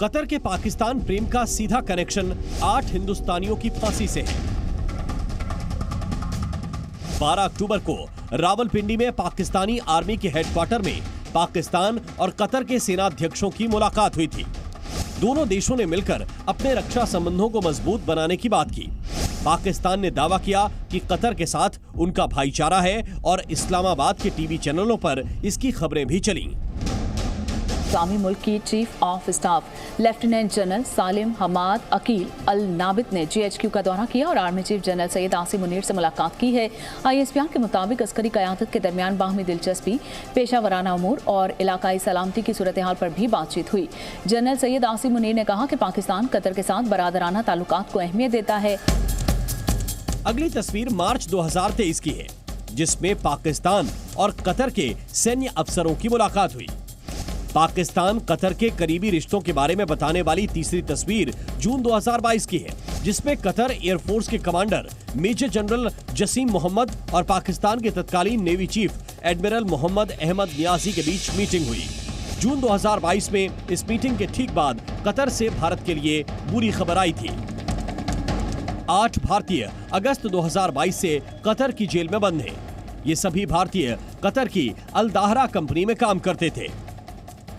Qatar के पाकिस्तान प्रेम का सीधा कनेक्शन 8 हिंदुस्तानियों की फांसी से है। 12 अक्टूबर को रावलपिंडी में पाकिस्तानी आर्मी के हेडक्वार्टर में पाकिस्तान और कतर के सेनाध्यक्षों की मुलाकात हुई थी। दोनों देशों ने मिलकर अपने रक्षा संबंधों को मजबूत बनाने की बात की। पाकिस्तान ने दावा किया कि कतर के साथ उनका भाईचारा है और इस्लामाबाद के टीवी चैनलों पर इसकी खबरें भी चलीं। इस्लामी मुल्क की chief of staff lieutenant general Salim Hamad Aqeel Al Nabit ने GHQ का दौरा किया और army chief general Syed Asim Munir से मुलाकात की है। ISPR के मुताबिक अस्करी क़यादत के दरमियान बाहमी दिलचस्पी, पेशा वराना अमूर और इलाकाई सलामती की सूरत हाल पर भी बातचीत हुई। जनरल सैयद आसिम मुनीर ने कहा कि पाकिस्तान कतर के साथ बरादराना ताल्लुकात को अहमियत देता है। अगली तस्वीर मार्च 2023 की है, जिसमें पाकिस्तान और कतर के सैन्य अफसरों की मुलाकात हुई। पाकिस्तान कतर के करीबी रिश्तों के बारे में बताने वाली तीसरी तस्वीर जून 2022 की है, जिसमें कतर एयरफोर्स के commander major general Jasim Mohammed और पाकिस्तान के तत्कालीन navy chief admiral Mohammad Ahmed Niazi के बीच मीटिंग हुई। जून 2022 में इस मीटिंग के ठीक बाद कतर से भारत के लिए बुरी खबर आई थी। 8 भारतीय अगस्त 2022 से कतर की जेल में बंद हैं। ये सभी भारतीय कतर की अल दाहरा कंपनी में काम करते थे।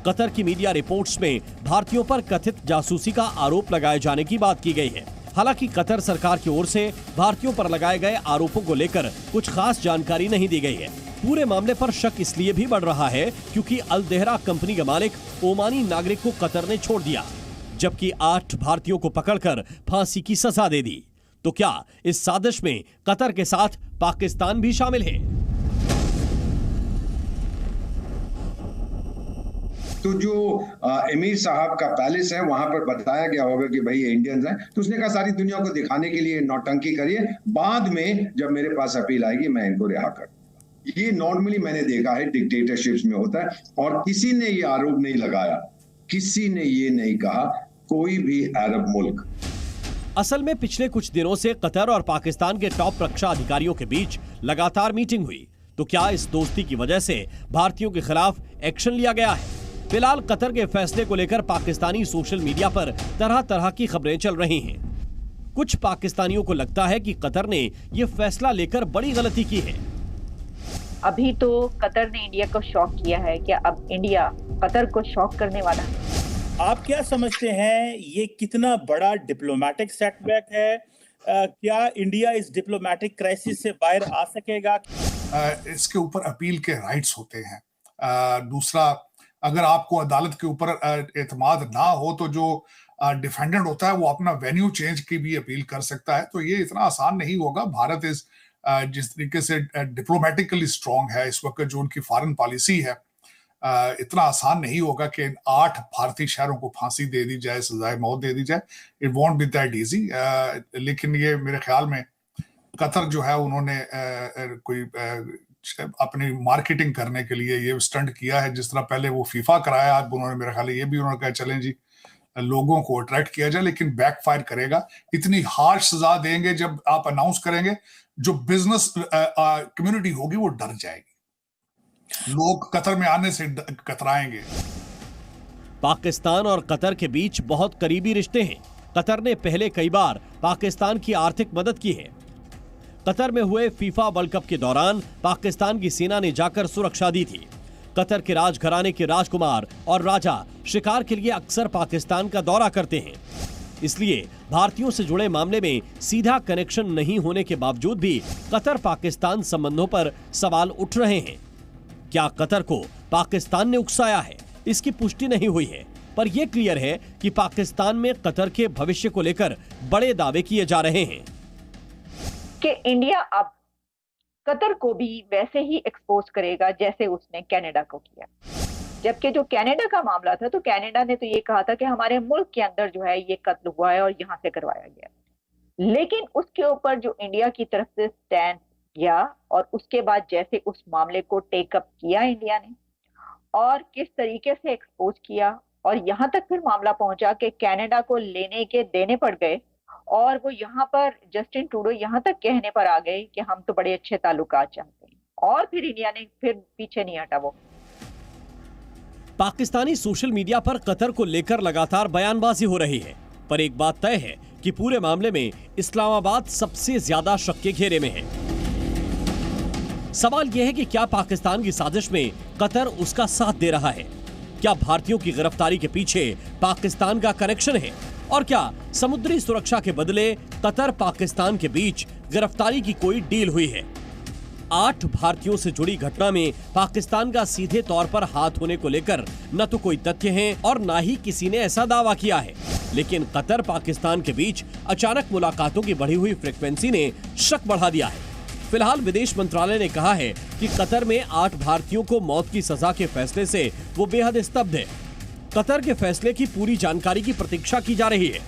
कतर की मीडिया रिपोर्ट्स में भारतीयों पर कथित जासूसी का आरोप लगाए जाने की बात की गई है। हालांकि कतर सरकार की ओर से भारतीयों पर लगाए गए आरोपों को लेकर कुछ खास जानकारी नहीं दी गई है। पूरे मामले पर शक इसलिए भी बढ़ रहा है क्योंकि अल दाहरा कंपनी का मालिक ओमानी नागरिक को कतर ने छोड़ दिया, जबकि 8 भारतीयों को पकड़कर फांसी की सजा दे दी। तो क्या इस साजिश में कतर के साथ पाकिस्तान भी शामिल है? तो जो एमीर साहब का पैलेस है वहां पर बताया गया होगा कि भाई ये इंडियंस हैं, तो उसने कहा सारी दुनिया को दिखाने के लिए नौटंकी करिए, बाद में जब मेरे पास अपील आएगी मैं इनको रिहा कर दूंगा। ये नॉर्मली मैंने देखा है डिक्टेटरशिप्स में होता है, और किसी ने ये आरोप नहीं लगाया, किसी ने ये नहीं कहा, कोई भी अरब मुल्क। असल में पिछले कुछ दिनों से कतर और पाकिस्तान के टॉप रक्षा अधिकारियों के बीच लगातार मीटिंग हुई। तो क्या इस दोस्ती की वजह से भारतीयों के खिलाफ एक्शन लिया गया है? फिलहाल कतर के फैसले को लेकर पाकिस्तानी सोशल मीडिया पर तरह तरह की खबरें चल रही हैं। कुछ पाकिस्तानियों को लगता है कि कतर ने यह फैसला लेकर बड़ी गलती की है। अभी तो कतर ने इंडिया को शॉक किया है, क्या अब इंडिया कतर को शॉक करने वाला है? आप क्या समझते हैं ये कितना बड़ा डिप्लोमेटिक सेटबैक है? क्या इंडिया इस डिप्लोमेटिक क्राइसिस से बाहर आ सकेगा? इसके ऊपर अपील के राइट्स होते हैं। दूसरा, अगर आपको अदालत के ऊपर एतमाद ना हो तो जो डिफेंडेंट होता है वो अपना वेन्यू चेंज की भी अपील कर सकता है। तो ये इतना आसान नहीं होगा। भारत जिस तरीके से डिप्लोमेटिकली स्ट्रांग है इस वक्त, जो उनकी फॉरेन पॉलिसी है, इतना आसान नहीं होगा कि 8 भारतीय शहरों को फांसी दे दी जाए, सजाए मौत दे दी जाए। It won't be that easy. लेकिन ये मेरे ख्याल में कतर जो है उन्होंने कोई अपनी मार्केटिंग करने के लिए ये स्टंट किया है। जिस तरह पहले वो फीफा कराया, अब उन्होंने मेरे ख्याल ये भी उन्होंने कहा चलें जी लोगों को अट्रैक्ट किया जाए, लेकिन बैकफायर करेगा। इतनी हार्श सजा देंगे जब आप अनाउंस करेंगे, जो बिजनेस कम्युनिटी होगी वो डर जाएगी, लोग कतर में आने से कतराएंगे। पाकिस्तान और कतर के बीच बहुत करीबी रिश्ते हैं। कतर ने पहले कई बार पाकिस्तान की आर्थिक मदद की है। कतर में हुए फीफा वर्ल्ड कप के दौरान पाकिस्तान की सेना ने जाकर सुरक्षा दी थी। कतर के राजघराने के राजकुमार और राजा शिकार के लिए अक्सर पाकिस्तान का दौरा करते हैं। इसलिए भारतीयों से जुड़े मामले में सीधा कनेक्शन नहीं होने के बावजूद भी कतर पाकिस्तान संबंधों पर सवाल उठ रहे हैं। क्या कतर को पाकिस्तान ने उकसाया है? इसकी पुष्टि नहीं हुई है, पर यह क्लियर है कि पाकिस्तान में कतर के भविष्य को लेकर बड़े दावे किए जा रहे हैं कि इंडिया अब कतर को भी वैसे ही एक्सपोज करेगा जैसे उसने कनाडा को किया। जबकि जो कनाडा का मामला था, तो कनाडा ने तो ये कहा था कि हमारे मुल्क के अंदर जो है ये कत्ल हुआ है और यहाँ से करवाया गया। लेकिन उसके ऊपर जो इंडिया की तरफ से स्टैंड किया और उसके बाद जैसे उस मामले को टेकअप किया इंडिया ने और किस तरीके से एक्सपोज किया, और यहाँ तक फिर मामला पहुंचा कि कनाडा को लेने के देने पड़ गए और वो यहाँ पर जस्टिन ट्रूडो यहाँ तक कहने पर आ गए कि हम तो बड़े अच्छे ताल्लुकात चाहते हैं, और फिर इंडिया ने फिर पीछे नहीं हटा। वो पाकिस्तानी सोशल मीडिया पर कतर को लेकर लगातार बयानबाजी हो रही है, पर एक बात तय है कि पूरे मामले में इस्लामाबाद सबसे ज्यादा शक के घेरे में है। सवाल यह है कि क्या पाकिस्तान की साजिश में कतर उसका साथ दे रहा है? क्या भारतीयों की गिरफ्तारी के पीछे पाकिस्तान का कनेक्शन है? और क्या समुद्री सुरक्षा के बदले कतर पाकिस्तान के बीच गिरफ्तारी की कोई डील हुई है? 8 भारतीयों से जुड़ी घटना में पाकिस्तान का सीधे तौर पर हाथ होने को लेकर न तो कोई तथ्य है और न ही किसी ने ऐसा दावा किया है, लेकिन कतर पाकिस्तान के बीच अचानक मुलाकातों की बढ़ी हुई फ्रीक्वेंसी ने शक बढ़ा दिया है। फिलहाल विदेश मंत्रालय ने कहा है कि कतर में 8 भारतीयों को मौत की सजा के फैसले से वो बेहद स्तब्ध है। कतर के फैसले की पूरी जानकारी की प्रतीक्षा की जा रही है।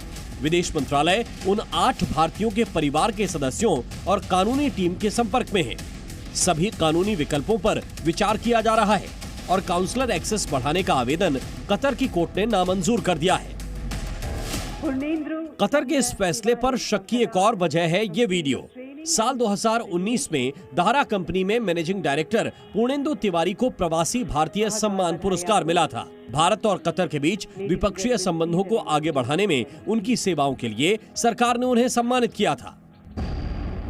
विदेश मंत्रालय उन 8 भारतीयों के परिवार के सदस्यों और कानूनी टीम के संपर्क में है। सभी कानूनी विकल्पों पर विचार किया जा रहा है और काउंसलर एक्सेस बढ़ाने का आवेदन कतर की कोर्ट ने नामंजूर कर दिया है। कतर के इस फैसले पर शक की एक और वजह है ये वीडियो। साल 2019 में दारा कंपनी में मैनेजिंग डायरेक्टर पूर्णेंदु तिवारी को प्रवासी भारतीय सम्मान पुरस्कार मिला था। भारत और कतर के बीच द्विपक्षीय संबंधों को आगे बढ़ाने में उनकी सेवाओं के लिए सरकार ने उन्हें सम्मानित किया था।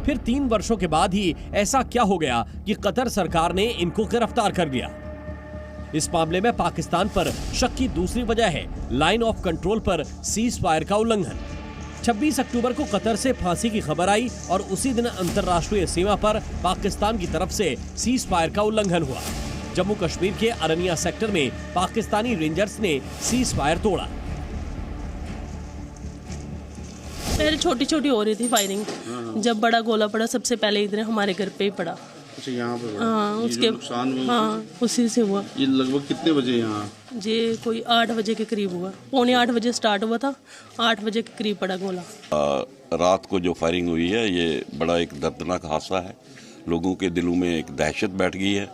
फिर 3 वर्षों के बाद ही ऐसा क्या हो गया कि कतर सरकार ने इनको गिरफ्तार कर लिया? इस मामले में पाकिस्तान पर शक की दूसरी वजह है लाइन ऑफ कंट्रोल पर सीज फायर का उल्लंघन। 26 अक्टूबर को कतर से फांसी की खबर आई और उसी दिन अंतर्राष्ट्रीय सीमा पर पाकिस्तान की तरफ से सीज फायर का उल्लंघन हुआ। जम्मू कश्मीर के अरनिया सेक्टर में पाकिस्तानी रेंजर्स ने सीज फायर तोड़ा। पहले छोटी छोटी हो रही थी फायरिंग, जब बड़ा गोला पड़ा सबसे पहले इधर हमारे घर पे ही पड़ा। अच्छा, यहाँ पे हाँ, उसके नुकसान हुआ? हाँ, उसी से हुआ। ये लगभग कितने बजे यहाँ? जी कोई 8 बजे के करीब हुआ, पौने 8 बजे स्टार्ट हुआ था, 8 बजे के करीब पड़ा गोला। रात को जो फायरिंग हुई है ये बड़ा एक दर्दनाक हादसा है। लोगों के दिलों में एक दहशत बैठ गई है।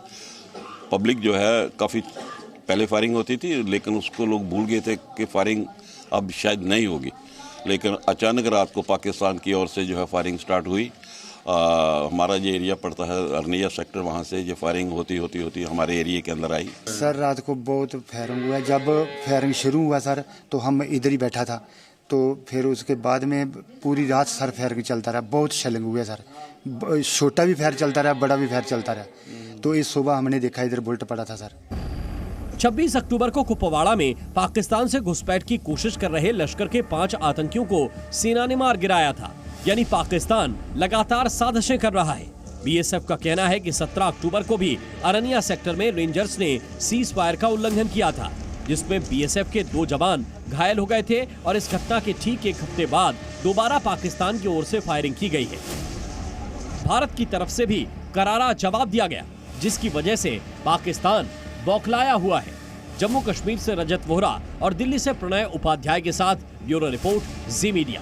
पब्लिक जो है काफ़ी पहले फायरिंग होती थी, लेकिन उसको लोग भूल गए थे कि फायरिंग अब शायद नहीं होगी, लेकिन अचानक रात को पाकिस्तान की ओर से जो है फायरिंग स्टार्ट हुई। हमारा जो एरिया पड़ता है अरनिया सेक्टर, वहाँ से जो फायरिंग होती हमारे एरिया के अंदर आई। सर रात को बहुत फायरिंग हुआ। जब फायरिंग शुरू हुआ सर तो हम इधर ही बैठा था, तो फिर उसके बाद में पूरी रात सर फायरिंग चलता रहा। बहुत शेलिंग हुआ सर, छोटा भी फायर चलता रहा, बड़ा भी फायर चलता रहा। तो इस सुबह हमने देखा इधर बुलेट पड़ा था सर। 26 अक्टूबर को कुपवाड़ा में पाकिस्तान से घुसपैठ की कोशिश कर रहे लश्कर के 5 आतंकियों को सेना ने मार गिराया था। यानी पाकिस्तान लगातार साजिशें कर रहा है। बीएसएफ का कहना है कि 17 अक्टूबर को भी अरनिया सेक्टर में रेंजर्स ने सीज फायर का उल्लंघन किया था, जिसमें बीएसएफ के 2 जवान घायल हो गए थे और इस घटना के ठीक 1 हफ्ते बाद दोबारा पाकिस्तान की ओर से फायरिंग की गई है। भारत की तरफ से भी करारा जवाब दिया गया, जिसकी वजह से पाकिस्तान बौखलाया हुआ है। जम्मू कश्मीर से रजत वोहरा और दिल्ली से प्रणय उपाध्याय के साथ ब्यूरो रिपोर्ट, जी मीडिया।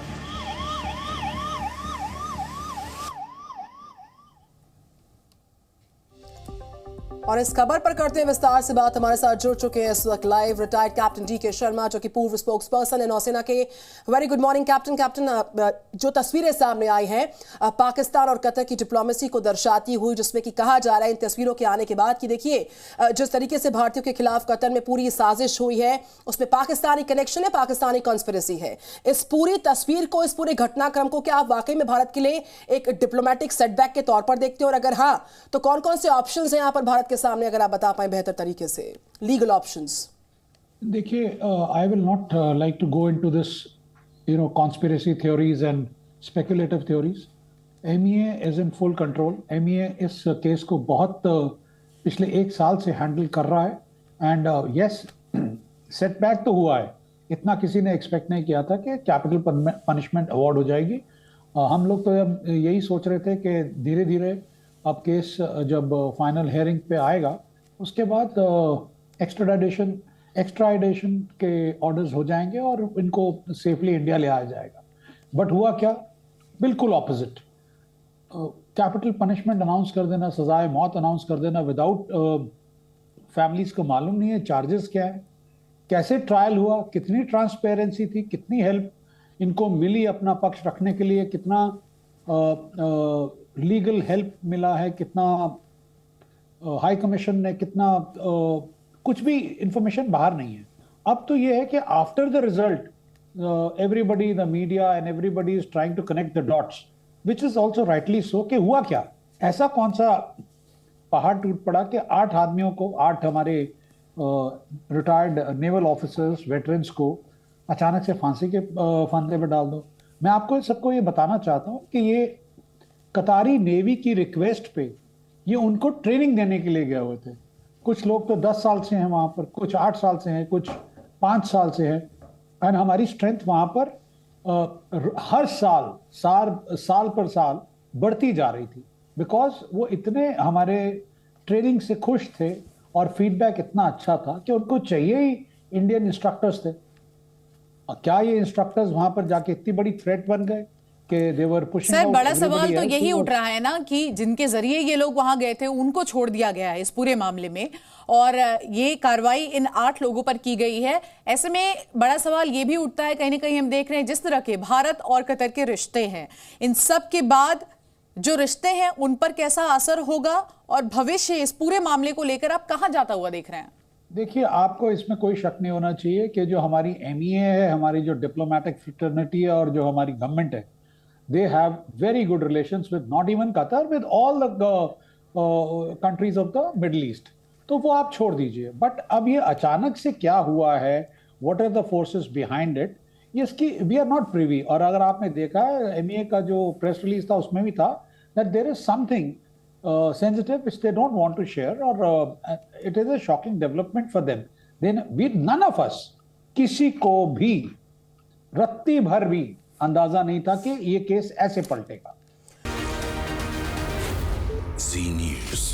और इस खबर पर करते हैं विस्तार से बात। हमारे साथ जुड़ चुके हैं इस वक्त live retired captain DK Sharma, जो कि पूर्व स्पोक्स पर्सन है नौसेना के। Very good morning captain. जो तस्वीरें सामने आई हैं पाकिस्तान और कतर की डिप्लोमेसी को दर्शाती हुई, जिसमें कि कहा जा रहा है इन तस्वीरों के आने के बाद कि देखिए जिस तरीके से भारतीयों के खिलाफ कतर में पूरी साजिश हुई है, उसमें पाकिस्तानी कनेक्शन है, पाकिस्तानी कॉन्स्पिरेसी है। इस पूरी तस्वीर को, इस पूरे घटनाक्रम को क्या आप वाकई में भारत के लिए एक डिप्लोमेटिक सेटबैक के तौर पर देखते हो, और अगर हाँ तो कौन कौन से ऑप्शंस हैं यहाँ पर भारत के सामने, अगर आप बता पाएं बेहतर तरीके से लीगल ऑप्शंस? देखिए, I will not like to go into this conspiracy theories and speculative theories. MEA is in full control. MEA इस केस को बहुत पिछले 1 साल से हैंडल कर रहा है। एंड यस, सेटबैक तो हुआ है, इतना किसी ने एक्सपेक्ट नहीं किया था कि कैपिटल पनिशमेंट अवार्ड हो जाएगी। हम लोग तो अब यही सोच रहे थे कि धीरे धीरे अब केस जब फाइनल हेयरिंग पे आएगा उसके बाद एक्स्ट्राडिशन के ऑर्डर्स हो जाएंगे और इनको सेफली इंडिया ले आया जाएगा। बट हुआ क्या? बिल्कुल ऑपोजिट। कैपिटल पनिशमेंट अनाउंस कर देना, सजाए मौत अनाउंस कर देना विदाउट फैमिलीज को मालूम नहीं है चार्जेस क्या है, कैसे ट्रायल हुआ, कितनी ट्रांसपेरेंसी थी, कितनी हेल्प इनको मिली अपना पक्ष रखने के लिए, कितना लीगल हेल्प मिला है, कितना हाई कमीशन ने कितना कुछ भी इंफॉर्मेशन बाहर नहीं है। अब तो ये है कि after the result everybody, the media and everybody is trying to connect the dots, which is also rightly so, कि हुआ क्या, ऐसा कौन सा पहाड़ टूट पड़ा कि 8 आदमियों को, 8 हमारे रिटायर्ड नेवल ऑफिसर्स, वेटरन्स को अचानक से फांसी के फंदे पर डाल दो। मैं आपको सबको ये बताना चाहता हूँ कि ये कतारी नेवी की रिक्वेस्ट पे ये उनको ट्रेनिंग देने के लिए गए हुए थे। कुछ लोग तो 10 साल से हैं वहाँ पर, कुछ 8 साल से हैं, कुछ 5 साल से हैं। एंड हमारी स्ट्रेंथ वहाँ पर हर साल पर साल बढ़ती जा रही थी, बिकॉज वो इतने हमारे ट्रेनिंग से खुश थे और फीडबैक इतना अच्छा था कि उनको चाहिए ही इंडियन इंस्ट्रक्टर्स थे। और क्या ये इंस्ट्रक्टर्स वहां पर जाके इतनी बड़ी थ्रेट बन गए कि दे वर पुशिंग सर, आउट? बड़ा सवाल तो यही उठ रहा है ना कि जिनके जरिए ये लोग वहां गए थे उनको छोड़ दिया गया है इस पूरे मामले में, और ये कार्रवाई इन 8 लोगों पर की गई है। ऐसे में बड़ा सवाल ये भी उठता है, कहीं ना कहीं हम देख रहे हैं जिस तरह के भारत और कतर के रिश्ते हैं, इन सब के बाद जो रिश्ते हैं उन पर कैसा असर होगा और भविष्य इस पूरे मामले को लेकर आप कहां जाता हुआ देख रहे हैं? देखिए, आपको इसमें कोई शक नहीं होना चाहिए कि जो हमारी MEA है, हमारी जो डिप्लोमेटिक फ्रेटर्निटी है और जो हमारी गवर्नमेंट है, they have very good relations with not even Qatar, with all the countries of the Middle East. तो वो आप छोड़ दीजिए, बट अब ये अचानक से क्या हुआ है, what are the forces behind it, ये इसकी we are not privy। और अगर आपने देखा है MEA का जो प्रेस रिलीज था उसमें भी था that there is something sensitive which they don't want to share, or it is a shocking development for them. Then we, none of us, किसी को भी रत्ती भर भी अंदाजा नहीं था कि ये केस ऐसे पलटेगा। Zee News।